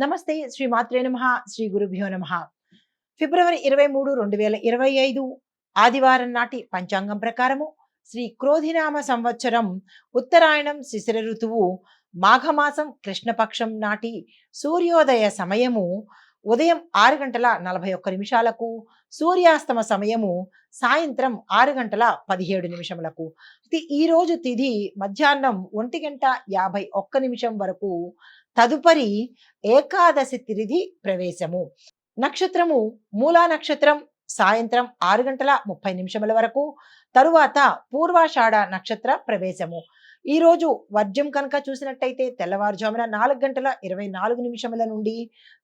నమస్తే శ్రీ మాత్రే నమః శ్రీ గురుభ్యో నమః. ఫిబ్రవరి 23, 2025 ఆదివారం నాటి పంచాంగం ప్రకారము శ్రీ క్రోధినామ సంవత్సరం ఉత్తరాయణం శిశిర ఋతువు మాఘమాసం కృష్ణపక్షం నాటి సూర్యోదయ సమయము ఉదయం 6 గంటల 41 నిమిషాలకు, సూర్యాస్తమ సమయము సాయంత్రం 6 గంటల 17 నిమిషములకు. ఈ రోజు తిథి మధ్యాహ్నం 1 గంట 51 నిమిషం వరకు. తదుపరి ఏకాదశి తిథి ప్రవేశము. నక్షత్రము మూలా నక్షత్రం సాయంత్రం 6 గంటల 30 నిమిషముల వరకు. తరువాత పూర్వాషాఢ నక్షత్ర ప్రవేశము. ఈ రోజు వర్జ్యం కనుక చూసినట్టయితే తెల్లవారుజామున 4 గంటల 24 నిమిషముల నుండి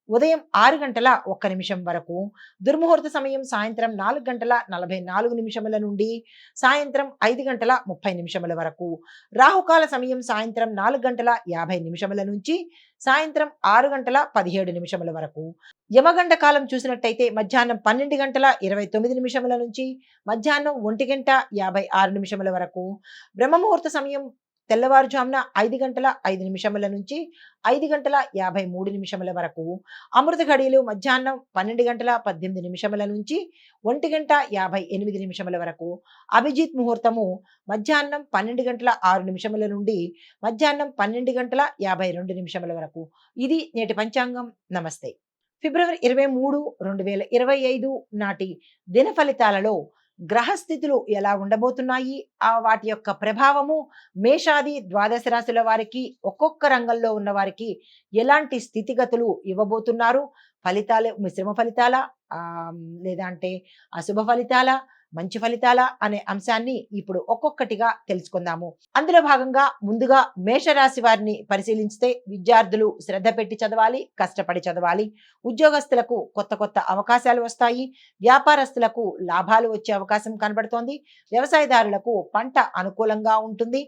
ఉదయం 6 గంటల 1 నిమిషం వరకు. దుర్ముహూర్త సమయం సాయంత్రం 4 గంటల 44 నిమిషముల నుండి సాయంత్రం 5 గంటల 30 నిమిషముల వరకు. రాహుకాల సమయం సాయంత్రం 4 గంటల 50 నిమిషముల నుంచి సాయంత్రం 6 గంటల 17 నిమిషముల వరకు. యమగండ కాలం చూసినట్టయితే మధ్యాహ్నం 12 గంటల 29 నిమిషముల నుంచి మధ్యాహ్నం 1 గంట 56 నిమిషముల వరకు. బ్రహ్మముహూర్త సమయం తెల్లవారుజామున 5 గంటల 5 నిమిషముల నుంచి 5 గంటల 53 నిమిషముల వరకు. అమృత ఘడియలు మధ్యాహ్నం 12 గంటల 18 నిమిషముల నుంచి 1 గంట 58 నిమిషముల వరకు. అభిజిత్ ముహూర్తము మధ్యాహ్నం 12 గంటల 6 నిమిషముల నుండి మధ్యాహ్నం 12 గంటల 52 నిమిషముల వరకు. ఇది నేటి పంచాంగం. నమస్తే. ఫిబ్రవరి 23, 2025 నాటి దిన ఫలితాలలో గ్రహస్థితులు ఎలా ఉండబోతున్నాయి, వాటి యొక్క ప్రభావము మేషాది ద్వాదశ రాశుల వారికి, ఒక్కొక్క రంగంలో ఉన్న వారికి ఎలాంటి స్థితిగతులు ఇవ్వబోతున్నారు, ఫలితాలు మిశ్రమ ఫలితాల లేదా అంటే అశుభ ఫలితాల, మంచి ఫలితాల అనే అంశాన్ని ఇప్పుడు ఒక్కొక్కటిగా తెలుసుకుందాము. అందులో భాగంగా ముందుగా మేషరాశి వారిని పరిశీలించితే విద్యార్థులు శ్రద్ధ పెట్టి చదవాలి, కష్టపడి చదవాలి. ఉద్యోగస్తులకు కొత్త కొత్త అవకాశాలు వస్తాయి. వ్యాపారస్తులకు లాభాలు వచ్చే అవకాశం కనబడుతోంది. వ్యవసాయదారులకు పంట అనుకూలంగా ఉంటుంది.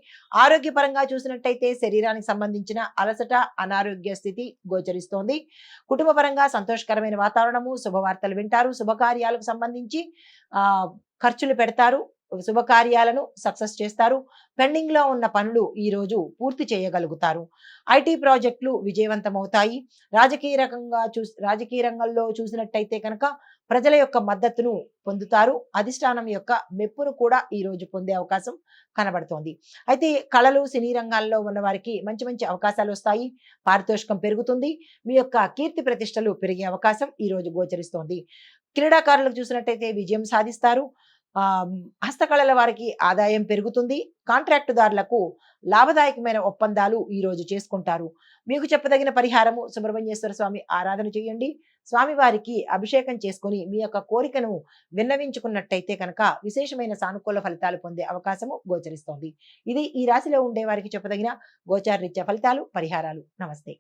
ఆరోగ్యపరంగా చూసినట్టయితే శరీరానికి సంబంధించిన అలసట, అనారోగ్య స్థితి గోచరిస్తోంది. కుటుంబపరంగా సంతోషకరమైన వాతావరణము, శుభవార్తలు వింటారు. శుభకార్యాలకు సంబంధించి ఖర్చులు పెడతారు. శుభకార్యాలను సక్సెస్ చేస్తారు. పెండింగ్ లో ఉన్న పనులు ఈ రోజు పూర్తి చేయగలుగుతారు. ఐటీ ప్రాజెక్టులు విజయవంతమవుతాయి. రాజకీయ రంగంలో చూసినట్టయితే కనుక ప్రజల యొక్క మద్దతును పొందుతారు. అధిష్టానం యొక్క మెప్పును కూడా ఈ రోజు పొందే అవకాశం కనబడుతోంది. అయితే కళలు, సినీ రంగాల్లో ఉన్న వారికి మంచి మంచి అవకాశాలు వస్తాయి. పారితోషికం పెరుగుతుంది. మీ యొక్క కీర్తి ప్రతిష్టలు పెరిగే అవకాశం ఈ రోజు గోచరిస్తోంది. క్రీడాకారులకు చూసినట్టయితే విజయం సాధిస్తారు. హస్తకళల వారికి ఆదాయం పెరుగుతుంది. కాంట్రాక్టుదారులకు లాభదాయకమైన ఒప్పందాలు ఈ రోజు చేసుకుంటారు. మీకు చెప్పదగిన పరిహారము సుబ్రహ్మణ్యేశ్వర స్వామి ఆరాధన చేయండి. స్వామివారికి అభిషేకం చేసుకుని మీ యొక్క కోరికను విన్నవించుకున్నట్టయితే కనుక విశేషమైన సానుకూల ఫలితాలు పొందే అవకాశము గోచరిస్తోంది. ఇది ఈ రాశిలో ఉండే వారికి చెప్పదగిన గోచారరీత్యా ఫలితాలు, పరిహారాలు. నమస్తే.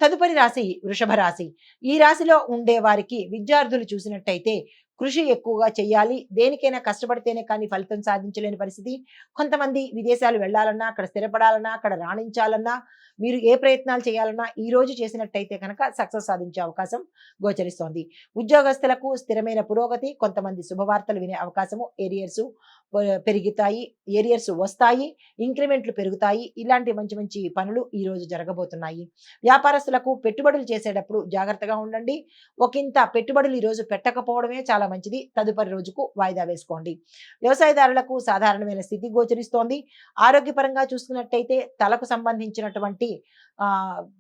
తదుపరి రాశి వృషభ రాశి. ఈ రాశిలో ఉండే వారికి విద్యార్థులు చూసినట్టయితే కృషి ఎక్కువగా చేయాలి. దేనికైనా కష్టపడితేనే కానీ ఫలితం సాధించలేని పరిస్థితి. కొంతమంది విదేశాలు వెళ్ళాలన్నా, అక్కడ స్థిరపడాలన్నా, అక్కడ రాణించాలన్నా, మీరు ఏ ప్రయత్నాలు చేయాలన్నా ఈ రోజు చేసినట్టయితే కనుక సక్సెస్ సాధించే అవకాశం గోచరిస్తోంది. ఉద్యోగస్తులకు స్థిరమైన పురోగతి, కొంతమంది శుభవార్తలు వినే అవకాశము, ఏరియర్స్ పెరుగుతాయి, ఏరియర్స్ వస్తాయి, ఇంక్రిమెంట్లు పెరుగుతాయి. ఇలాంటి మంచి మంచి పనులు ఈ రోజు జరగబోతున్నాయి. వ్యాపారస్తులకు పెట్టుబడులు చేసేటప్పుడు జాగ్రత్తగా ఉండండి. ఒకంత పెట్టుబడులు ఈ రోజు పెట్టకపోవడమే చాలా మంచిది. తదుపరి రోజుకు వాయిదా వేసుకోండి. వ్యవసాయదారులకు సాధారణమైన స్థితి గోచరిస్తోంది. ఆరోగ్యపరంగా చూసుకున్నట్టయితే తలకు సంబంధించినటువంటి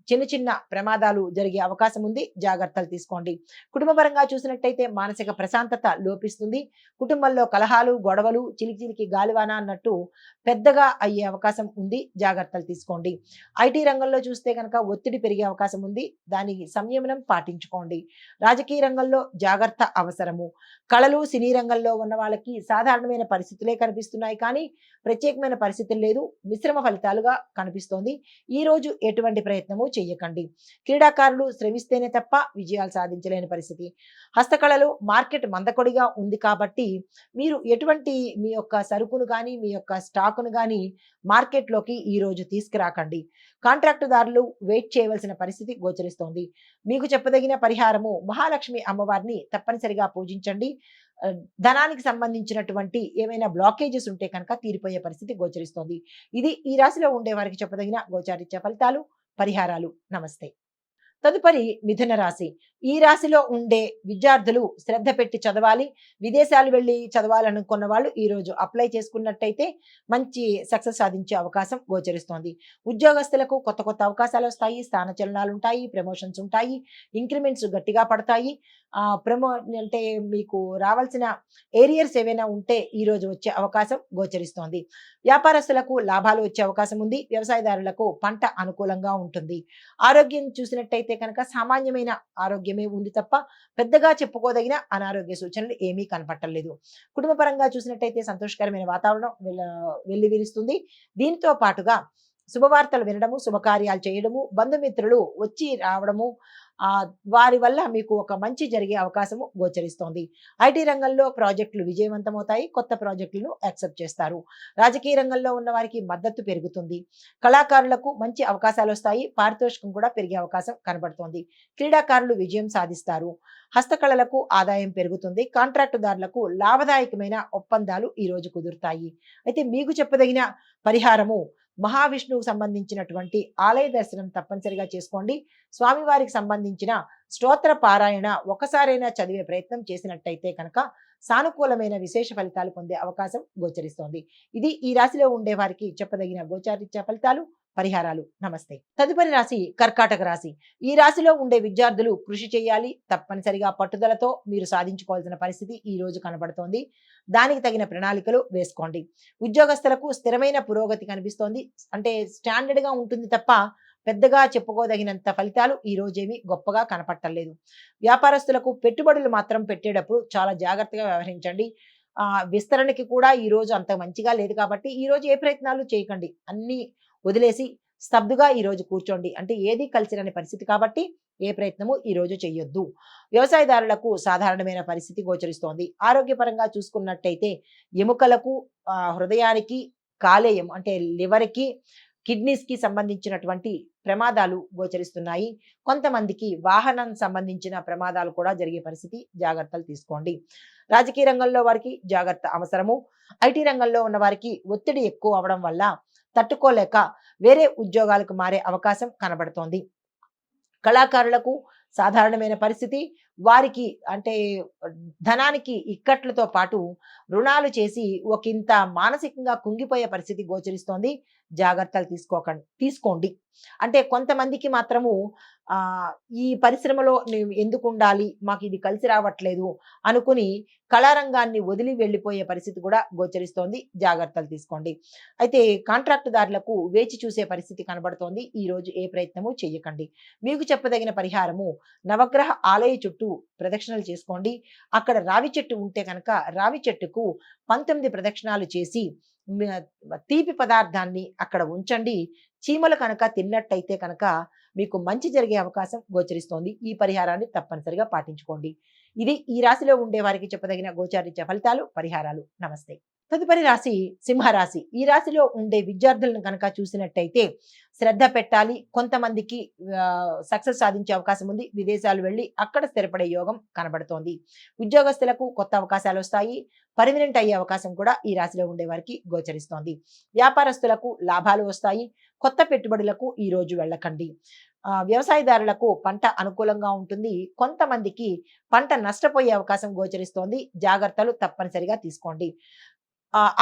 చిన్న చిన్న ప్రమాదాలు జరిగే అవకాశం ఉంది. జాగ్రత్తలు తీసుకోండి. కుటుంబపరంగా చూసినట్టయితే మానసిక ప్రశాంతత లోపిస్తుంది. కుటుంబంలో కలహాలు, గొడవలు, చిలికి గాలివాన అన్నట్టు పెద్దగా అయ్యే అవకాశం ఉంది. జాగ్రత్తలు తీసుకోండి. ఐటీ రంగంలో చూస్తే కనుక ఒత్తిడి పెరిగే అవకాశం ఉంది. దానికి సంయమనం పాటించుకోండి. రాజకీయ రంగంలో జాగ్రత్త అవసరము. కళలు, సినీ రంగంలో ఉన్న వాళ్ళకి సాధారణమైన పరిస్థితులే కనిపిస్తున్నాయి, కానీ ప్రత్యేకమైన పరిస్థితులు లేదు. మిశ్రమ ఫలితాలుగా కనిపిస్తోంది. ఈ రోజు ఎటువంటి ప్రయత్నము చేయకండి. క్రీడాకారులు శ్రమిస్తేనే తప్ప విజయాలు సాధించలేని పరిస్థితి. హస్తకళలు మార్కెట్ మందకొడిగా ఉంది కాబట్టి మీరు ఎటువంటి మీ యొక్క సరుకును కానీ, మీ యొక్క స్టాకును కానీ మార్కెట్లోకి ఈ రోజు తీసుకురాకండి. కాంట్రాక్టుదారులు వెయిట్ చేయవలసిన పరిస్థితి గోచరిస్తోంది. మీకు చెప్పదగిన పరిహారము మహాలక్ష్మి అమ్మవారిని తప్పనిసరిగా పూజించండి. ధనానికి సంబంధించినటువంటి ఏమైనా బ్లాకేజెస్ ఉంటే కనుక తీరిపోయే పరిస్థితి గోచరిస్తోంది. ఇది ఈ రాశిలో ఉండే వారికి చెప్పదగిన గోచారిత్య ఫలితాలు, పరిహారాలు. నమస్తే. తదుపరి మిథున రాశి. ఈ రాశిలో ఉండే విద్యార్థులు శ్రద్ధ పెట్టి చదవాలి. విదేశాలు వెళ్లి చదవాలనుకున్న వాళ్ళు ఈ రోజు అప్లై చేసుకున్నట్టయితే మంచి సక్సెస్ సాధించే అవకాశం గోచరిస్తోంది. ఉద్యోగస్తులకు కొత్త కొత్త అవకాశాలు వస్తాయి. స్థానచలనాలు ఉంటాయి. ప్రమోషన్స్ ఉంటాయి. ఇంక్రిమెంట్స్ గట్టిగా పడతాయి. ప్రమో అంటే మీకు రావాల్సిన ఏరియర్స్ ఏవైనా ఉంటే ఈ రోజు వచ్చే అవకాశం గోచరిస్తోంది. వ్యాపారస్తులకు లాభాలు వచ్చే అవకాశం ఉంది. వ్యవసాయదారులకు పంట అనుకూలంగా ఉంటుంది. ఆరోగ్యం చూసినట్టయితే కనుక సామాన్యమైన ఆరోగ్యమే ఉంది తప్ప పెద్దగా చెప్పుకోదగిన అనారోగ్య సూచనలు ఏమీ కనపట్టలేదు. కుటుంబ పరంగా చూసినట్టయితే సంతోషకరమైన వాతావరణం వెల్లివిరుస్తుంది. దీనితో పాటుగా శుభవార్తలు వినడము, శుభకార్యాలు చేయడము, బంధుమిత్రులు వచ్చి రావడము, వారి వల్ల మీకు ఒక మంచి జరిగే అవకాశము గోచరిస్తోంది. ఐటీ రంగంలో ప్రాజెక్టులు విజయవంతమవుతాయి. కొత్త ప్రాజెక్టులను యాక్సెప్ట్ చేస్తారు. రాజకీయ రంగంలో ఉన్న వారికి మద్దతు పెరుగుతుంది. కళాకారులకు మంచి అవకాశాలు వస్తాయి. పారితోషికం కూడా పెరిగే అవకాశం కనబడుతోంది. క్రీడాకారులు విజయం సాధిస్తారు. హస్తకళలకు ఆదాయం పెరుగుతుంది. కాంట్రాక్టుదారులకు లాభదాయకమైన ఒప్పందాలు ఈ రోజు కుదురుతాయి. అయితే మీకు చెప్పదగిన పరిహారము మహావిష్ణువుకు సంబంధించినటువంటి ఆలయ దర్శనం తప్పనిసరిగా చేసుకోండి. స్వామివారికి సంబంధించిన స్తోత్ర పారాయణ ఒకసారైనా చదివే ప్రయత్నం చేసినట్టయితే కనుక సానుకూలమైన విశేష ఫలితాలు పొందే అవకాశం గోచరిస్తోంది. ఇది ఈ రాశిలో ఉండే వారికి చెప్పదగిన గోచారిత్య ఫలితాలు, పరిహారాలు. నమస్తే. తదుపరి రాశి కర్కాటక రాశి. ఈ రాశిలో ఉండే విద్యార్థులు కృషి చేయాలి. తప్పనిసరిగా పట్టుదలతో మీరు సాధించుకోవాల్సిన పరిస్థితి ఈ రోజు కనబడుతోంది. దానికి తగిన ప్రణాళికలు వేసుకోండి. ఉద్యోగస్తులకు స్థిరమైన పురోగతి కనిపిస్తోంది. అంటే స్టాండర్డ్ గా ఉంటుంది తప్ప పెద్దగా చెప్పుకోదగినంత ఫలితాలు ఈ రోజేమి గొప్పగా కనపట్టలేదు. వ్యాపారస్తులకు పెట్టుబడులు మాత్రం పెట్టేటప్పుడు చాలా జాగ్రత్తగా వ్యవహరించండి. విస్తరణకి కూడా ఈ రోజు అంత మంచిగా లేదు కాబట్టి ఈ రోజు ఏ ప్రయత్నాలు చేయకండి. అన్ని వదిలేసి స్తబ్దుగా ఈ రోజు కూర్చోండి. అంటే ఏది కలిసి రాని పరిస్థితి కాబట్టి ఏ ప్రయత్నము ఈ రోజు చేయొద్దు. వ్యవసాయదారులకు సాధారణమైన పరిస్థితి గోచరిస్తోంది. ఆరోగ్యపరంగా చూసుకున్నట్టయితే ఎముకలకు, హృదయానికి, కాలేయం అంటే లివర్కి, కిడ్నీస్ కి సంబంధించినటువంటి ప్రమాదాలు గోచరిస్తున్నాయి. కొంతమందికి వాహనం సంబంధించిన ప్రమాదాలు కూడా జరిగే పరిస్థితి. జాగ్రత్తలు తీసుకోండి. రాజకీయ రంగంలో వారికి జాగ్రత్త అవసరము. ఐటీ రంగంలో ఉన్న వారికి ఒత్తిడి ఎక్కువ అవడం వల్ల తట్టుకోలేక వేరే ఉద్యోగాలకు మారే అవకాశం కనబడుతోంది. కళాకారులకు సాధారణమైన పరిస్థితి. వారికి అంటే ధనానికి ఇక్కట్లతో పాటు రుణాలు చేసి ఒకంత మానసికంగా కుంగిపోయే పరిస్థితి గోచరిస్తోంది. జాగ్రత్తలు తీసుకోండి. అంటే కొంతమందికి మాత్రము ఈ పరిశ్రమలో నేను ఎందుకు ఉండాలి, మాకు ఇది కలిసి రావట్లేదు అనుకుని కళారంగాన్ని వదిలి వెళ్ళిపోయే పరిస్థితి కూడా గోచరిస్తోంది. జాగ్రత్తలు తీసుకోండి. అయితే కాంట్రాక్టుదారులకు వేచి చూసే పరిస్థితి కనబడుతోంది. ఈ రోజు ఏ ప్రయత్నము చేయకండి. మీకు చెప్పదగిన పరిహారము నవగ్రహ ఆలయ చుట్టూ ప్రదక్షిణలు చేసుకోండి. అక్కడ రావి చెట్టు ఉంటే కనుక రావి చెట్టుకు 19 ప్రదక్షిణాలు చేసి తీపి పదార్థాన్ని అక్కడ ఉంచండి. చీమలు కనుక తిన్నట్టయితే కనుక మీకు మంచి జరిగే అవకాశం గోచరిస్తోంది. ఈ పరిహారాన్ని తప్పనిసరిగా పాటించుకోండి. ఇది ఈ రాశిలో ఉండే వారికి చెప్పదగిన గోచారిత్య ఫలితాలు, పరిహారాలు. నమస్తే. తదుపరి రాశి సింహరాశి. ఈ రాశిలో ఉండే విద్యార్థులను కనుక చూసినట్టయితే శ్రద్ధ పెట్టాలి. కొంతమందికి సక్సెస్ సాధించే అవకాశం ఉంది. విదేశాలు వెళ్ళి అక్కడ స్థిరపడే యోగం కనబడుతోంది. ఉద్యోగస్తులకు కొత్త అవకాశాలు వస్తాయి. పర్మనెంట్ అయ్యే అవకాశం కూడా ఈ రాశిలో ఉండే వారికి గోచరిస్తోంది. వ్యాపారస్తులకు లాభాలు వస్తాయి. కొత్త పెట్టుబడులకు ఈ రోజు వెళ్ళకండి. వ్యవసాయదారులకు పంట అనుకూలంగా ఉంటుంది. కొంతమందికి పంట నష్టపోయే అవకాశం గోచరిస్తోంది. జాగ్రత్తలు తప్పనిసరిగా తీసుకోండి.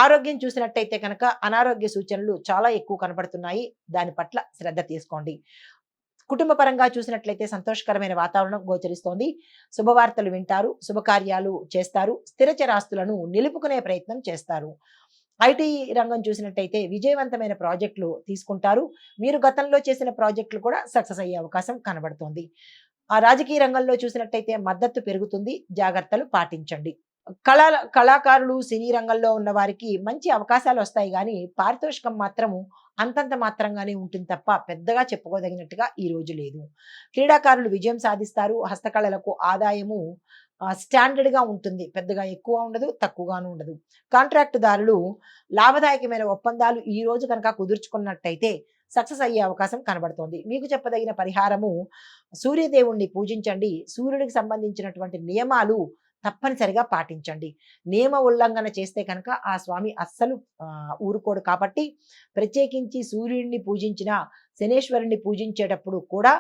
ఆరోగ్యం చూసినట్టయితే కనుక అనారోగ్య సూచనలు చాలా ఎక్కువ కనబడుతున్నాయి. దాని పట్ల శ్రద్ధ తీసుకోండి. కుటుంబ పరంగా చూసినట్లయితే సంతోషకరమైన వాతావరణం గోచరిస్తోంది. శుభవార్తలు వింటారు. శుభకార్యాలు చేస్తారు. స్థిరచరాస్తులను నిలుపుకునే ప్రయత్నం చేస్తారు. ఐటీ రంగం చూసినట్టయితే విజయవంతమైన ప్రాజెక్టులు తీసుకుంటారు. మీరు గతంలో చేసిన ప్రాజెక్టులు కూడా సక్సెస్ అయ్యే అవకాశం కనబడుతోంది. రాజకీయ రంగంలో చూసినట్టయితే మద్దతు పెరుగుతుంది. జాగ్రత్తలు పాటించండి. కళాకారులు, సినీ రంగంలో ఉన్న వారికి మంచి అవకాశాలు వస్తాయి కానీ పారితోషికం మాత్రము అంతంత మాత్రంగానే ఉంటుంది తప్ప పెద్దగా చెప్పుకోదగినట్టుగా ఈ రోజు లేదు. క్రీడాకారులు విజయం సాధిస్తారు. హస్తకళలకు ఆదాయము స్టాండర్డ్ గా ఉంటుంది. పెద్దగా ఎక్కువ ఉండదు, తక్కువగాను ఉండదు. కాంట్రాక్టుదారులు లాభదాయకమైన ఒప్పందాలు ఈ రోజు కనుక కుదుర్చుకున్నట్టయితే సక్సెస్ అయ్యే అవకాశం కనబడుతోంది. మీకు చెప్పదగిన పరిహారము సూర్యదేవుణ్ణి పూజించండి. సూర్యుడికి సంబంధించినటువంటి నియమాలు తప్పనిసరిగా పాటించండి. నియమ ఉల్లంఘన చేస్తే కనుక ఆ స్వామి అస్సలు ఊరుకోడు కాబట్టి ప్రత్యేకించి సూర్యుడిని పూజించిన, శనేశ్వరుడిని పూజించేటప్పుడు కూడా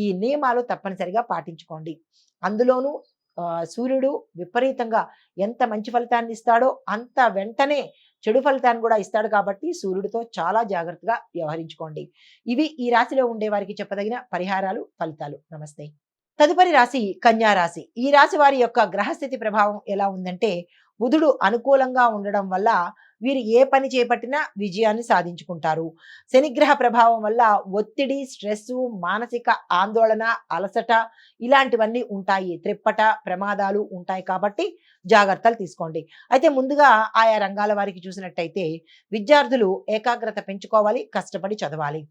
ఈ నియమాలు తప్పనిసరిగా పాటించుకోండి. అందులోనూ సూర్యుడు విపరీతంగా ఎంత మంచి ఫలితాన్ని ఇస్తాడో అంత వెంటనే చెడు ఫలితాన్ని కూడా ఇస్తాడు కాబట్టి సూర్యుడితో చాలా జాగ్రత్తగా వ్యవహరించుకోండి. ఇవి ఈ రాశిలో ఉండే వారికి చెప్పదగిన పరిహారాలు, ఫలితాలు. నమస్తే. తదుపరి రాశి కన్యా రాశి. ఈ రాశి వారి యొక్క గ్రహస్థితి ప్రభావం ఎలా ఉందంటే, బుధుడు అనుకూలంగా ఉండడం వల్ల వీరు ఏ పని చేపట్టినా విజయాన్ని సాధించుకుంటారు. శనిగ్రహ ప్రభావం వల్ల ఒత్తిడి, స్ట్రెస్సు, మానసిక ఆందోళన, అలసట ఇలాంటివన్నీ ఉంటాయి. త్రిప్పట, ప్రమాదాలు ఉంటాయి కాబట్టి జాగ్రత్తలు తీసుకోండి. అయితే ముందుగా ఆయా రంగాల వారికి చూసినట్టయితే విద్యార్థులు ఏకాగ్రత పెంచుకోవాలి, కష్టపడి చదవాలి.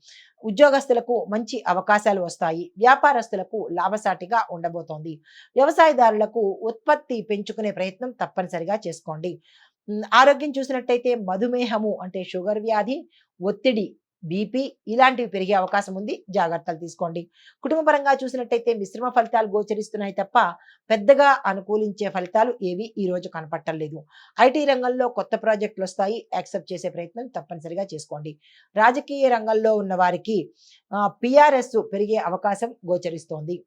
ఉద్యోగస్తులకు మంచి అవకాశాలు వస్తాయి. వ్యాపారస్తులకు లాభసాటిగా ఉండబోతోంది. వ్యవసాయదారులకు ఉత్పత్తి పెంచుకునే ప్రయత్నం తప్పనిసరిగా చేసుకోండి. ఆరోగ్యం చూసినట్టయితే మధుమేహము అంటే షుగర్ వ్యాధి, ఒత్తిడి, బీపీ ఇలాంటివి పెరిగే అవకాశం ఉంది. జాగ్రత్తలు తీసుకోండి. కుటుంబపరంగా చూసినట్టయితే మిశ్రమ ఫలితాలు గోచరిస్తున్నాయి తప్ప పెద్దగా అనుకూలించే ఫలితాలు ఏవి ఈ రోజు కనపట్టలేదు. ఐటీ రంగంలో కొత్త ప్రాజెక్టులు వస్తాయి. యాక్సెప్ట్ చేసే ప్రయత్నం తప్పనిసరిగా చేసుకోండి. రాజకీయ రంగంలో ఉన్న వారికి పిఆర్ఎస్ పెరిగే అవకాశం గోచరిస్తోంది.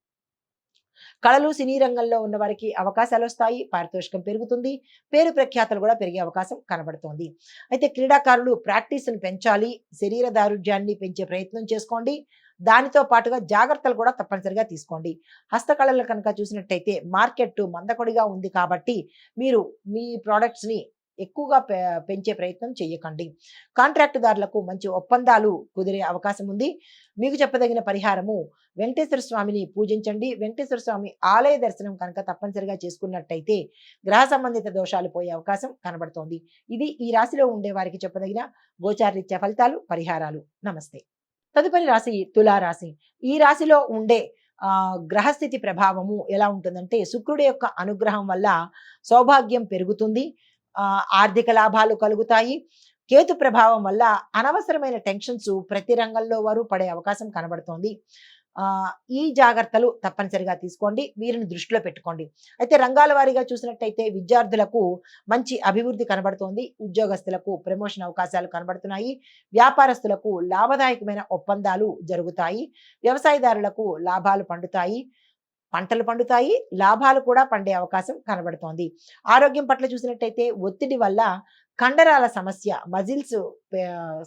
కళలు, సినీ రంగంలో ఉన్న వారికి అవకాశాలు వస్తాయి. పారితోషికం పెరుగుతుంది. పేరు ప్రఖ్యాతలు కూడా పెరిగే అవకాశం కనబడుతోంది. అయితే క్రీడాకారులు ప్రాక్టీస్ను పెంచాలి. శరీర దారుఢ్యాన్ని పెంచే ప్రయత్నం చేసుకోండి. దానితో పాటుగా జాగ్రత్తలు కూడా తప్పనిసరిగా తీసుకోండి. హస్తకళలు కనుక చూసినట్టయితే మార్కెట్ మందకొడిగా ఉంది కాబట్టి మీరు మీ ప్రోడక్ట్స్ని ఎక్కువగా పెంచే ప్రయత్నం చేయకండి. కాంట్రాక్టుదారులకు మంచి ఒప్పందాలు కుదిరే అవకాశం ఉంది. మీకు చెప్పదగిన పరిహారము వెంకటేశ్వర స్వామిని పూజించండి. వెంకటేశ్వర స్వామి ఆలయ దర్శనం కనుక తప్పనిసరిగా చేసుకున్నట్టయితే గ్రహ సంబంధిత దోషాలు పోయే అవకాశం కనబడుతోంది. ఇది ఈ రాశిలో ఉండే వారికి చెప్పదగిన గోచారరీత్యా ఫలితాలు, పరిహారాలు. నమస్తే. తదుపరి రాశి తులారాశి. ఈ రాశిలో ఉండే గ్రహస్థితి ప్రభావము ఎలా ఉంటుందంటే, శుక్రుడి యొక్క అనుగ్రహం వల్ల సౌభాగ్యం పెరుగుతుంది. ఆర్థిక లాభాలు కలుగుతాయి. కేతు ప్రభావం వల్ల అనవసరమైన టెన్షన్స్ ప్రతి రంగంలో వారు పడే అవకాశం కనబడుతోంది. ఈ జాగ్రత్తలు తప్పనిసరిగా తీసుకోండి. వీరిని దృష్టిలో పెట్టుకోండి. అయితే రంగాల వారీగా చూసినట్టయితే విద్యార్థులకు మంచి అభివృద్ధి కనబడుతోంది. ఉద్యోగస్తులకు ప్రమోషన్ అవకాశాలు కనబడుతున్నాయి. వ్యాపారస్తులకు లాభదాయకమైన ఒప్పందాలు జరుగుతాయి. వ్యవసాయదారులకు లాభాలు పండుతాయి. పంటలు పండుతాయి. లాభాలు కూడా పండే అవకాశం కనబడుతోంది. ఆరోగ్యం పట్ల చూసినట్టయితే ఒత్తిడి వల్ల కండరాల సమస్య, మజిల్స్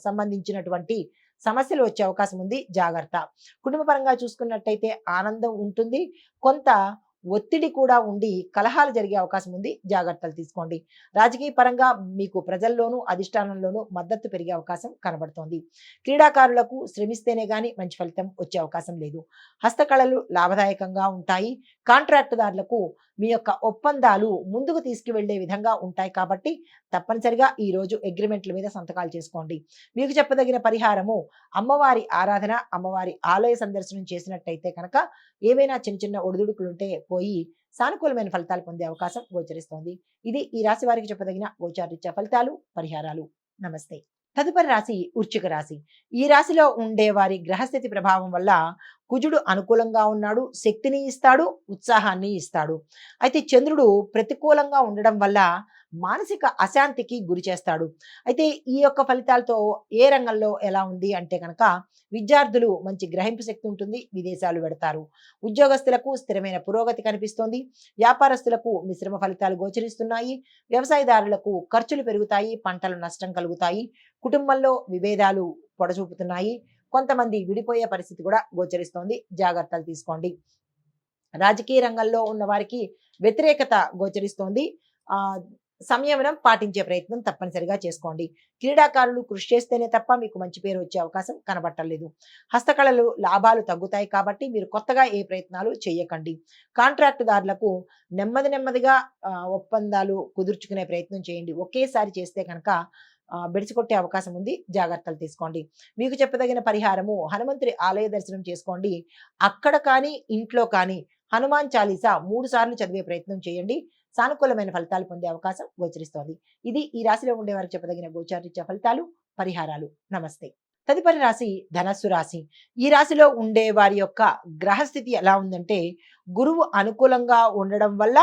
సంబంధించినటువంటి సమస్యలు వచ్చే అవకాశం ఉంది. జాగ్రత్త. కుటుంబ పరంగా చూసుకున్నట్టయితే ఆనందం ఉంటుంది. కొంత ఒత్తిడి కూడా ఉండి కలహాలు జరిగే అవకాశం ఉంది. జాగ్రత్తలు తీసుకోండి. రాజకీయ పరంగా మీకు ప్రజల్లోనూ అధిష్టానంలోనూ మద్దతు పెరిగే అవకాశం కనబడుతోంది. క్రీడాకారులకు శ్రమిస్తేనే గాని మంచి ఫలితం వచ్చే అవకాశం లేదు. హస్తకళలు లాభదాయకంగా ఉంటాయి. కాంట్రాక్టుదారులకు మీ యొక్క ఒప్పందాలు ముందుకు తీసుకువెళ్లే విధంగా ఉంటాయి కాబట్టి తప్పనిసరిగా ఈ రోజు అగ్రిమెంట్ల మీద సంతకాలు చేసుకోండి. మీకు చెప్పదగిన పరిహారము అమ్మవారి ఆరాధన, అమ్మవారి ఆలయ సందర్శనం చేసినట్టయితే కనుక ఏవైనా చిన్న చిన్న ఒడిదుడుకులుంటే పోయి సానుకూలమైన ఫలితాలు పొందే అవకాశం గోచరిస్తోంది. ఇది ఈ రాశి వారికి చెప్పదగిన గోచారరీత్యా ఫలితాలు, పరిహారాలు. నమస్తే. తదుపరి రాశి వృశ్చిక రాశి. ఈ రాశిలో ఉండే వారి గ్రహస్థితి ప్రభావం వల్ల కుజుడు అనుకూలంగా ఉన్నాడు. శక్తిని ఇస్తాడు, ఉత్సాహాన్ని ఇస్తాడు. అయితే చంద్రుడు ప్రతికూలంగా ఉండడం వల్ల మానసిక అశాంతికి గురి చేస్తాడు. అయితే ఈ యొక్క ఫలితాలతో ఏ రంగంలో ఎలా ఉంది అంటే కనుక విద్యార్థులు మంచి గ్రహింపు శక్తి ఉంటుంది. విదేశాలు వెడతారు. ఉద్యోగస్తులకు స్థిరమైన పురోగతి కనిపిస్తోంది. వ్యాపారస్తులకు మిశ్రమ ఫలితాలు గోచరిస్తున్నాయి. వ్యవసాయదారులకు ఖర్చులు పెరుగుతాయి. పంటలు నష్టం కలుగుతాయి. కుటుంబంలో విభేదాలు పొడచూపుతున్నాయి. కొంతమంది విడిపోయే పరిస్థితి కూడా గోచరిస్తోంది. జాగ్రత్తలు తీసుకోండి. రాజకీయ రంగంలో ఉన్న వారికి వ్యతిరేకత గోచరిస్తోంది. సంయమనం పాటించే ప్రయత్నం తప్పనిసరిగా చేసుకోండి. క్రీడాకారులు కృషి చేస్తేనే తప్ప మీకు మంచి పేరు వచ్చే అవకాశం కనబట్టలేదు. హస్తకళలు లాభాలు తగ్గుతాయి కాబట్టి మీరు కొత్తగా ఏ ప్రయత్నాలు చేయకండి. కాంట్రాక్టుదారులకు నెమ్మదిగా ఒప్పందాలు కుదుర్చుకునే ప్రయత్నం చేయండి. ఒకేసారి చేస్తే కనుక బెడిసికొట్టే అవకాశం ఉంది. జాగ్రత్తలు తీసుకోండి. మీకు చెప్పదగిన పరిహారము హనుమంతుడి ఆలయ దర్శనం చేసుకోండి. అక్కడ కానీ ఇంట్లో కానీ హనుమాన్ చాలీసా 3 సార్లు చదివే ప్రయత్నం చేయండి. సానుకూలమైన ఫలితాలు పొందే అవకాశం గోచరిస్తోంది. ఇది ఈ రాశిలో ఉండే వారికి చెప్పదగిన గోచారరీత్యా ఫలితాలు, పరిహారాలు. నమస్తే. తదుపరి రాశి ధనస్సు రాశి. ఈ రాశిలో ఉండే వారి యొక్క గ్రహస్థితి ఎలా ఉందంటే, గురువు అనుకూలంగా ఉండడం వల్ల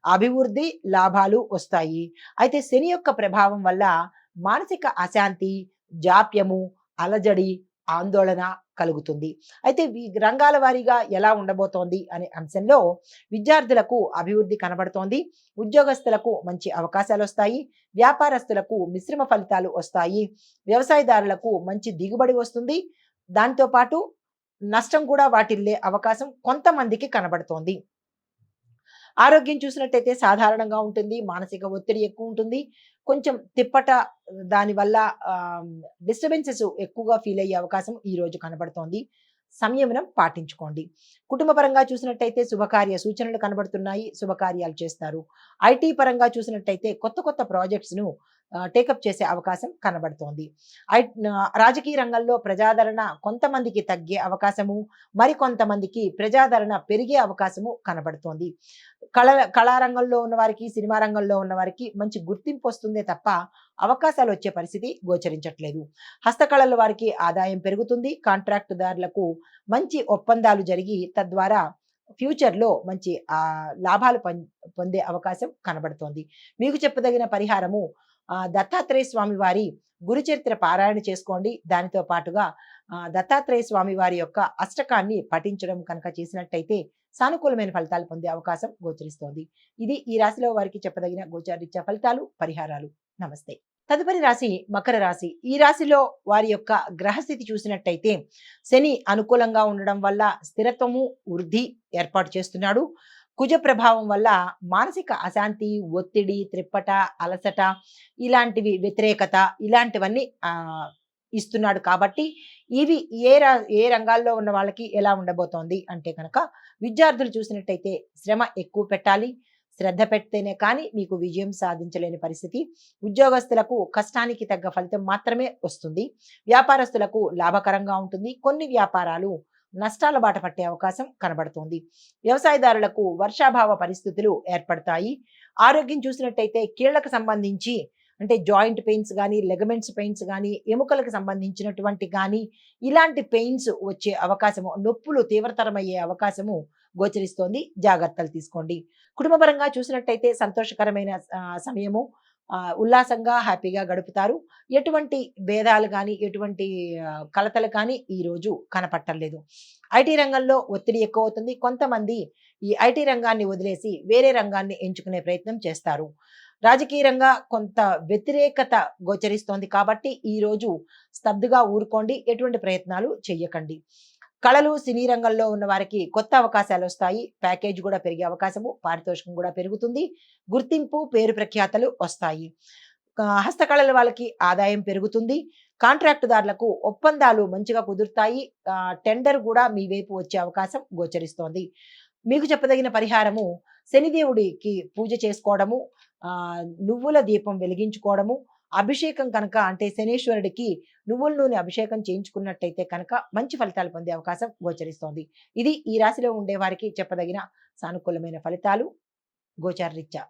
అభివృద్ధి, లాభాలు వస్తాయి. అయితే శని యొక్క ప్రభావం వల్ల మానసిక అశాంతి, జాప్యము, అలజడి, ఆందోళన కలుగుతుంది. అయితే ఈ రంగాల వారీగా ఎలా ఉండబోతోంది అనే అంశంలో విద్యార్థులకు అభివృద్ధి కనబడుతోంది. ఉద్యోగస్తులకు మంచి అవకాశాలు వస్తాయి. వ్యాపారస్తులకు మిశ్రమ ఫలితాలు వస్తాయి. వ్యవసాయదారులకు మంచి దిగుబడి వస్తుంది. దాంతో పాటు నష్టం కూడా వాటిల్లే అవకాశం కొంతమందికి కనబడుతోంది. ఆరోగ్యం చూసినట్టయితే సాధారణంగా ఉంటుంది. మానసిక ఒత్తిడి ఎక్కువ ఉంటుంది. కొంచెం తిప్పట దానివల్ల డిస్టర్బెన్సెస్ ఎక్కువగా ఫీల్ అయ్యే అవకాశం ఈ రోజు కనబడుతోంది. సంయమనం పాటించుకోండి. కుటుంబ పరంగా చూసినట్టయితే శుభకార్య సూచనలు కనబడుతున్నాయి. శుభకార్యాలు చేస్తారు. ఐటీ పరంగా చూసినట్టయితే కొత్త కొత్త ప్రాజెక్ట్స్‌ను టేకప్ చేసే అవకాశం కనబడుతోంది. రాజకీయ రంగంలో ప్రజాదరణ కొంతమందికి తగ్గే అవకాశము, మరికొంతమందికి ప్రజాదరణ పెరిగే అవకాశము కనబడుతోంది. కళారంగంలో ఉన్నవారికి, సినిమా రంగంలో ఉన్నవారికి మంచి గుర్తింపు వస్తుందే తప్ప అవకాశాలు వచ్చే పరిస్థితి గోచరించట్లేదు. హస్తకళల వారికి ఆదాయం పెరుగుతుంది. కాంట్రాక్టుదారులకు మంచి ఒప్పందాలు జరిగి తద్వారా ఫ్యూచర్‌లో మంచి లాభాలు పొందే అవకాశం కనబడుతోంది. మీకు చెప్పదగిన పరిహారము దత్తాత్రేయ స్వామి వారి గురుచరిత్ర పారాయణ చేసుకోండి. దానితో పాటుగా దత్తాత్రేయ స్వామి వారి యొక్క అష్టకాన్ని పఠించడం కనుక చేసినట్టయితే సానుకూలమైన ఫలితాలు పొందే అవకాశం గోచరిస్తోంది. ఇది ఈ రాశిలో వారికి చెప్పదగిన గోచారరీత్యా ఫలితాలు, పరిహారాలు. నమస్తే. తదుపరి రాశి మకర రాశి. ఈ రాశిలో వారి యొక్క గ్రహస్థితి చూసినట్టయితే శని అనుకూలంగా ఉండడం వల్ల స్థిరత్వము, వృద్ధి ఏర్పాటు చేస్తున్నాడు. కుజ ప్రభావం వల్ల మానసిక అశాంతి, ఒత్తిడి, త్రిప్పట, అలసట ఇలాంటివి, వ్యతిరేకత ఇలాంటివన్నీ ఇస్తున్నాడు కాబట్టి ఇవి ఏ రంగాల్లో ఉన్న వాళ్ళకి ఎలా ఉండబోతోంది అంటే కనుక, విద్యార్థులు చూసినట్టయితే శ్రమ ఎక్కువ పెట్టాలి. శ్రద్ధ పెడితేనే కానీ మీకు విజయం సాధించలేని పరిస్థితి. ఉద్యోగస్తులకు కష్టానికి తగ్గ ఫలితం మాత్రమే వస్తుంది. వ్యాపారస్తులకు లాభకరంగా ఉంటుంది. కొన్ని వ్యాపారాలు నష్టాల బాట పట్టే అవకాశం కనబడుతోంది. వ్యవసాయదారులకు వర్షాభావ పరిస్థితులు ఏర్పడతాయి. ఆరోగ్యం చూసినట్టయితే కీళ్లకు సంబంధించి అంటే జాయింట్ పెయిన్స్ కానీ, లెగమెంట్స్ పెయిన్స్ కానీ, ఎముకలకు సంబంధించినటువంటి కానీ ఇలాంటి పెయిన్స్ వచ్చే అవకాశము, నొప్పులు తీవ్రతరమయ్యే అవకాశము గోచరిస్తోంది. జాగ్రత్తలు తీసుకోండి. కుటుంబపరంగా చూసినట్టయితే సంతోషకరమైన సమయము. ఉల్లాసంగా, హ్యాపీగా గడుపుతారు. ఎటువంటి భేదాలు కానీ, ఎటువంటి కలతలు కానీ ఈరోజు కనపట్టలేదు. ఐటీ రంగంలో ఒత్తిడి ఎక్కువ అవుతుంది. కొంతమంది ఈ ఐటీ రంగాన్ని వదిలేసి వేరే రంగాన్ని ఎంచుకునే ప్రయత్నం చేస్తారు. రాజకీయంగా కొంత వ్యతిరేకత గోచరిస్తోంది కాబట్టి ఈరోజు స్తబ్దుగా ఊరుకోండి. ఎటువంటి ప్రయత్నాలు చెయ్యకండి. కళలు, సినీ రంగంలో ఉన్న వారికి కొత్త అవకాశాలు వస్తాయి. ప్యాకేజ్ కూడా పెరిగే అవకాశము, పారితోషికం కూడా పెరుగుతుంది. గుర్తింపు, పేరు ప్రఖ్యాతలు వస్తాయి. హస్తకళల వాళ్ళకి ఆదాయం పెరుగుతుంది. కాంట్రాక్టుదారులకు ఒప్పందాలు మంచిగా కుదురుతాయి. టెండర్ కూడా మీ వైపు వచ్చే అవకాశం గోచరిస్తోంది. మీకు చెప్పదగిన పరిహారము శనిదేవుడికి పూజ చేసుకోవడము, నువ్వుల దీపం వెలిగించుకోవడము, అభిషేకం కనుక అంటే శనీశ్వరుడికి నువ్వుల నూనె అభిషేకం చేయించుకున్నట్టయితే కనుక మంచి ఫలితాలు పొందే అవకాశం గోచరిస్తోంది. ఇది ఈ రాశిలో ఉండే వారికి చెప్పదగిన సానుకూలమైన ఫలితాలు గోచారరీత్యా.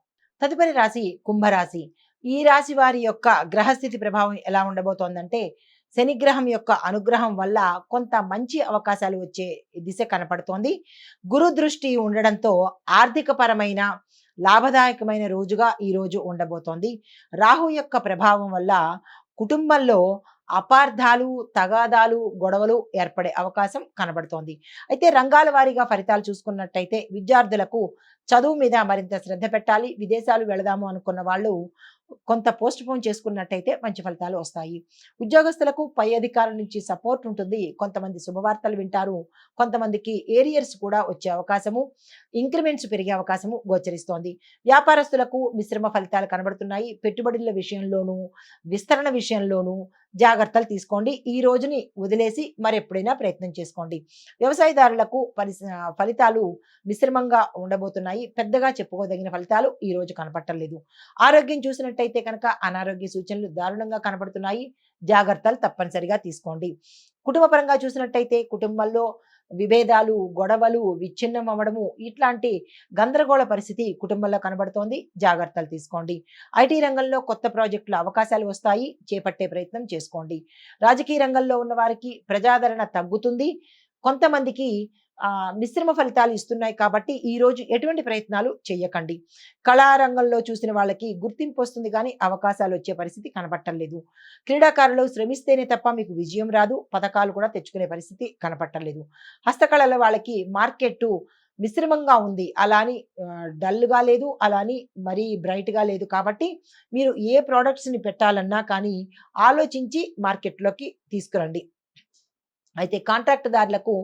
తదుపరి రాశి కుంభరాశి. ఈ రాశి వారి యొక్క గ్రహస్థితి ప్రభావం ఎలా ఉండబోతోందంటే, శనిగ్రహం యొక్క అనుగ్రహం వల్ల కొంత మంచి అవకాశాలు వచ్చే దిశ కనపడుతోంది. గురు దృష్టి ఉండడంతో ఆర్థిక పరమైన లాభదాయకమైన రోజుగా ఈ రోజు ఉండబోతోంది. రాహు యొక్క ప్రభావం వల్ల కుటుంబంలో అపార్థాలు, తగాదాలు, గొడవలు ఏర్పడే అవకాశం కనబడుతోంది. అయితే రంగాల వారీగా ఫలితాలు చూసుకున్నట్టయితే విద్యార్థులకు చదువు మీద మరింత శ్రద్ధ పెట్టాలి. విదేశాలు వెళదాము అనుకున్న వాళ్ళు కొంత పోస్ట్ పోన్ చేసుకున్నట్టయితే మంచి ఫలితాలు వస్తాయి. ఉద్యోగస్తులకు పై అధికారుల నుంచి సపోర్ట్ ఉంటుంది. కొంతమంది శుభవార్తలు వింటారు. కొంతమందికి ఏరియర్స్ కూడా వచ్చే అవకాశము, ఇంక్రిమెంట్స్ పెరిగే అవకాశము గోచరిస్తోంది. వ్యాపారస్తులకు మిశ్రమ ఫలితాలు కనబడుతున్నాయి. పెట్టుబడుల విషయంలోనూ, విస్తరణ విషయంలోనూ జాగ్రత్తలు తీసుకోండి. ఈ రోజుని వదిలేసి మరెప్పుడైనా ప్రయత్నం చేసుకోండి. వ్యవసాయదారులకు ఫలితాలు మిశ్రమంగా ఉండబోతున్నాయి. పెద్దగా చెప్పుకోదగిన ఫలితాలు ఈ రోజు కనపట్టలేదు. ఆరోగ్యం చూసినట్టయితే కనుక అనారోగ్య సూచనలు దారుణంగా కనబడుతున్నాయి. జాగ్రత్తలు తప్పనిసరిగా తీసుకోండి. కుటుంబ పరంగా చూసినట్టయితే కుటుంబంలో విభేదాలు, గొడవలు, విచ్ఛిన్నం అవ్వడము ఇట్లాంటి గందరగోళ పరిస్థితి కుటుంబంలో కనబడుతోంది. జాగ్రత్తలు తీసుకోండి. ఐటీ రంగంలో కొత్త ప్రాజెక్టుల అవకాశాలు వస్తాయి. చేపట్టే ప్రయత్నం చేసుకోండి. రాజకీయ రంగంలో ఉన్న వారికి ప్రజాదరణ తగ్గుతుంది. కొంతమందికి మిశ్రమ ఫలితాలు ఇస్తున్నాయి కాబట్టి ఈ రోజు ఎటువంటి ప్రయత్నాలు చేయకండి. కళారంగంలో చూసిన వాళ్ళకి గుర్తింపు వస్తుంది కానీ అవకాశాలు వచ్చే పరిస్థితి కనపట్టలేదు. క్రీడాకారులు శ్రమిస్తేనే తప్ప మీకు విజయం రాదు. పథకాలు కూడా తెచ్చుకునే పరిస్థితి కనపట్టలేదు. హస్తకళల వాళ్ళకి మార్కెట్ మిశ్రమంగా ఉంది. అలా అని డల్గా లేదు, అలా అని మరీ బ్రైట్గా లేదు. కాబట్టి మీరు ఏ ప్రోడక్ట్స్ని పెట్టాలన్నా కానీ ఆలోచించి మార్కెట్లోకి తీసుకురండి. అయితే కాంట్రాక్టుదారులకు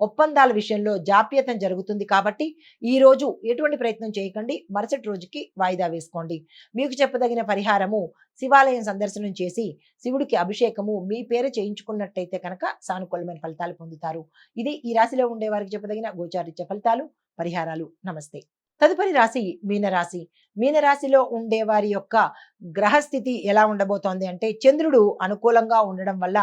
ఒప్పందాల విషయంలో జాప్యతం జరుగుతుంది కాబట్టి ఈ రోజు ఎటువంటి ప్రయత్నం చేయకండి. మరుసటి రోజుకి వాయిదా వేసుకోండి. మీకు చెప్పదగిన పరిహారము శివాలయం సందర్శనం చేసి శివుడికి అభిషేకము మీ పేరు చేయించుకున్నట్టయితే కనుక సానుకూలమైన ఫలితాలు పొందుతారు. ఇది ఈ రాశిలో ఉండే వారికి చెప్పదగిన గోచారిత్య ఫలితాలు, పరిహారాలు. నమస్తే. తదుపరి రాశి మీనరాశి. మీనరాశిలో ఉండే వారి యొక్క గ్రహస్థితి ఎలా ఉండబోతోంది అంటే చంద్రుడు అనుకూలంగా ఉండడం వల్ల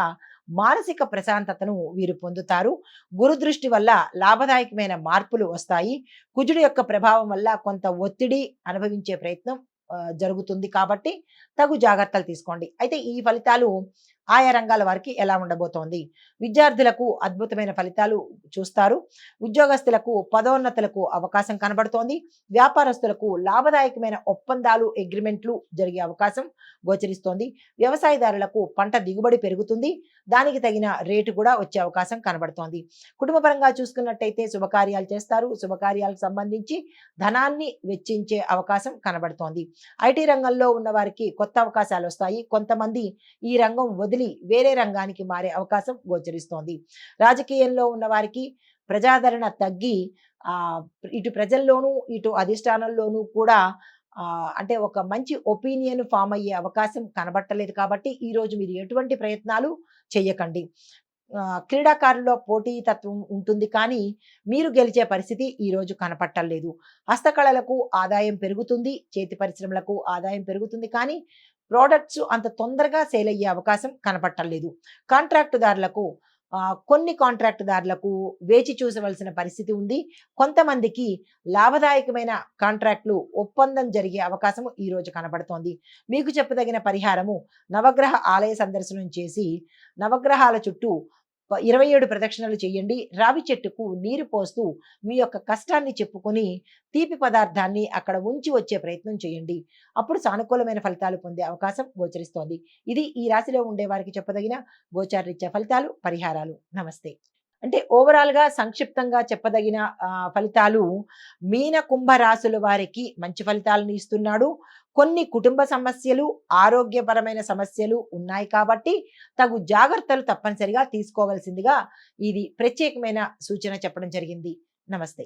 మానసిక ప్రశాంతతను వీరు పొందుతారు. గురు దృష్టి వల్ల లాభదాయకమైన మార్పులు వస్తాయి. కుజుడు యొక్క ప్రభావం వల్ల కొంత ఒత్తిడి అనుభవించే ప్రయత్నం జరుగుతుంది కాబట్టి తగు జాగ్రత్తలు తీసుకోండి. అయితే ఈ ఫలితాలు ఆయా రంగాల వారికి ఎలా ఉండబోతోంది? విద్యార్థులకు అద్భుతమైన ఫలితాలు చూస్తారు. ఉద్యోగస్తులకు పదోన్నతులకు అవకాశం కనబడుతోంది. వ్యాపారస్తులకు లాభదాయకమైన ఒప్పందాలు, అగ్రిమెంట్లు జరిగే అవకాశం గోచరిస్తోంది. వ్యవసాయదారులకు పంట దిగుబడి పెరుగుతుంది. దానికి తగిన రేటు కూడా వచ్చే అవకాశం కనబడుతోంది. కుటుంబపరంగా చూసుకున్నట్టయితే శుభకార్యాలు చేస్తారు. శుభకార్యాలకు సంబంధించి ధనాన్ని వెచ్చించే అవకాశం కనబడుతోంది. ఐటీ రంగంలో ఉన్న వారికి కొత్త అవకాశాలు వస్తాయి. కొంతమంది ఈ రంగం వదిలి వేరే రంగానికి మారే అవకాశం గోచరిస్తోంది. రాజకీయంలో ఉన్న వారికి ప్రజాదరణ తగ్గి ఇటు ప్రజల్లోనూ ఇటు అధిష్టానంలోనూ కూడా అంటే ఒక మంచి ఒపీనియన్ ఫామ్ అయ్యే అవకాశం కనబట్టలేదు కాబట్టి ఈ రోజు మీరు ఎటువంటి ప్రయత్నాలు చేయకండి. క్రీడాకారుల్లో పోటీతత్వం ఉంటుంది కానీ మీరు గెలిచే పరిస్థితి ఈ రోజు కనపట్టలేదు. హస్తకళలకు ఆదాయం పెరుగుతుంది. చేతి పరిశ్రమలకు ఆదాయం పెరుగుతుంది కానీ ప్రోడక్ట్స్ అంత తొందరగా సేల్ అయ్యే అవకాశం కనపట్టలేదు. కాంట్రాక్టుదారులకు కొన్ని కాంట్రాక్టుదారులకు వేచి చూసవలసిన పరిస్థితి ఉంది. కొంతమందికి లాభదాయకమైన కాంట్రాక్టులు ఒప్పందం జరిగే అవకాశం ఈ రోజు కనబడుతోంది. మీకు చెప్పదగిన పరిహారము నవగ్రహ ఆలయ సందర్శనం చేసి నవగ్రహాల చుట్టూ 27 ప్రదక్షిణలు చేయండి. రావి చెట్టుకు నీరు పోస్తూ మీ యొక్క కష్టాన్ని చెప్పుకొని తీపి పదార్థాన్ని అక్కడ ఉంచి వచ్చే ప్రయత్నం చేయండి. అప్పుడు సానుకూలమైన ఫలితాలు పొందే అవకాశం గోచరిస్తోంది. ఇది ఈ రాశిలో ఉండే వారికి చెప్పదగిన గోచారరీత్యా ఫలితాలు, పరిహారాలు. నమస్తే. అంటే ఓవరాల్గా సంక్షిప్తంగా చెప్పదగిన ఫలితాలు మీన కుంభ రాశుల వారికి మంచి ఫలితాలను ఇస్తున్నాడు. కొన్ని కుటుంబ సమస్యలు, ఆరోగ్యపరమైన సమస్యలు ఉన్నాయి కాబట్టి తగు జాగ్రత్తలు తప్పనిసరిగా తీసుకోవాల్సిందిగా ఇది ప్రత్యేకమైన సూచన చెప్పడం జరిగింది. నమస్తే.